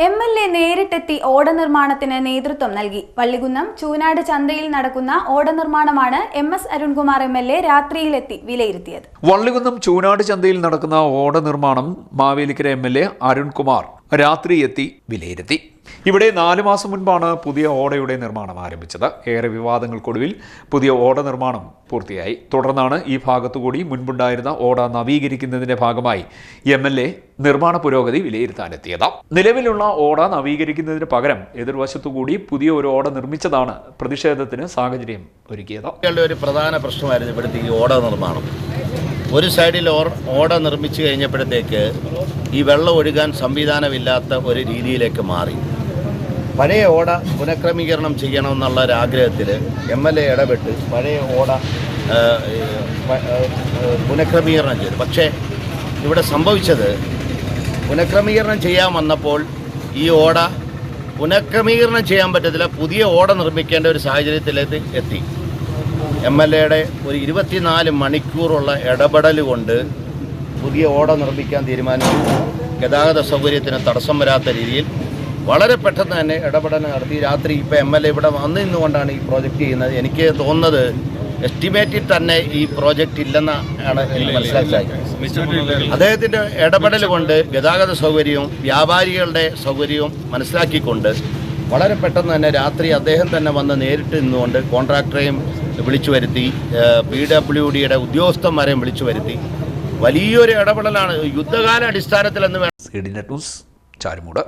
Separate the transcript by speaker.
Speaker 1: MLA നേരിട്ടെത്തി ഓട നിർമ്മാണത്തിന് നേതൃത്വം നൽകി. വള്ളികുന്നം ചൂനാട് ചന്തയിൽ നടക്കുന്ന ഓട നിർമ്മാണമാണ് MS അരുൺകുമാർ MLA രാത്രിയിലെത്തി വിലയിരുത്തിയത്.
Speaker 2: വള്ളികുന്നം ചൂനാട് ചന്തയിൽ നടക്കുന്ന ഓട നിർമ്മാണം മാവേലിക്കര MLA അരുൺകുമാർ രാത്രിയെത്തി വിലയിരുത്തി. ഇവിടെ 4 മാസം മുൻപാണ് പുതിയ ഓടയുടെ നിർമ്മാണം ആരംഭിച്ചത്. ഏറെ വിവാദങ്ങൾക്കൊടുവിൽ പുതിയ ഓട നിർമ്മാണം പൂർത്തിയായി. തുടർന്നാണ് ഈ ഭാഗത്തുകൂടി മുൻപുണ്ടായിരുന്ന ഓട നവീകരിക്കുന്നതിന്റെ ഭാഗമായി MLA നിർമ്മാണ പുരോഗതി വിലയിരുത്താനെത്തിയത്. നിലവിലുള്ള ഓട നവീകരിക്കുന്നതിന് പകരം എതിർവശത്തുകൂടി പുതിയ ഒരു ഓട നിർമ്മിച്ചതാണ് പ്രതിഷേധത്തിന് സാഹചര്യം ഒരുക്കിയത്.
Speaker 3: ഒരു പ്രധാന പ്രശ്നമായിരുന്നു ഇവിടുത്തെ ഈ ഓട നിർമ്മാണം. ഒരു സൈഡിൽ ഓട നിർമ്മിച്ചു കഴിഞ്ഞപ്പോഴത്തേക്ക് ഈ വെള്ളം ഒഴുകാൻ സംവിധാനമില്ലാത്ത ഒരു രീതിയിലേക്ക് മാറി. പഴയ ഓട പുനഃക്രമീകരണം ചെയ്യണമെന്നുള്ള ഒരാഗ്രഹത്തിൽ MLA ഇടപെട്ട് പഴയ ഓട പുനഃക്രമീകരണം ചെയ്തു. പക്ഷേ ഇവിടെ സംഭവിച്ചത് പുനഃക്രമീകരണം ചെയ്യാൻ വന്നപ്പോൾ ഈ ഓട പുനഃക്രമീകരണം ചെയ്യാൻ പറ്റത്തില്ല, പുതിയ ഓട നിർമ്മിക്കേണ്ട ഒരു സാഹചര്യത്തിലേക്ക് എത്തി. MLAയുടെ ഒരു 24 മണിക്കൂറുള്ള ഇടപെടൽ കൊണ്ട് പുതിയ ഓട നിർമ്മിക്കാൻ തീരുമാനിച്ചു. ഗതാഗത സൗകര്യത്തിന് തടസ്സം വരാത്ത രീതിയിൽ വളരെ പെട്ടെന്ന് തന്നെ ഇടപെടൽ നടത്തി. രാത്രി ഇപ്പോൾ MLA ഇവിടെ വന്നു നിന്നുകൊണ്ടാണ് ഈ പ്രോജക്റ്റ് ചെയ്യുന്നത്. എനിക്ക് തോന്നുന്നത് എസ്റ്റിമേറ്റിൽ തന്നെ ഈ പ്രോജക്റ്റ് ഇല്ലെന്നാണ് എനിക്ക് മനസ്സിലാക്കിയത്. അദ്ദേഹത്തിൻ്റെ ഇടപെടൽ കൊണ്ട് ഗതാഗത സൗകര്യവും വ്യാപാരികളുടെ സൗകര്യവും മനസ്സിലാക്കിക്കൊണ്ട് വളരെ പെട്ടെന്ന് തന്നെ രാത്രി അദ്ദേഹം തന്നെ വന്ന് നേരിട്ട് നിന്നുകൊണ്ട് കോൺട്രാക്ടറെയും വിളിച്ചു വരുത്തി, PWDയുടെ ഉദ്യോഗസ്ഥന്മാരെയും വിളിച്ചു വരുത്തി. വലിയൊരു ഇടപെടലാണ് യുദ്ധകാല അടിസ്ഥാനത്തിലെന്ന് വേണം.
Speaker 2: CDNet news, Charummood.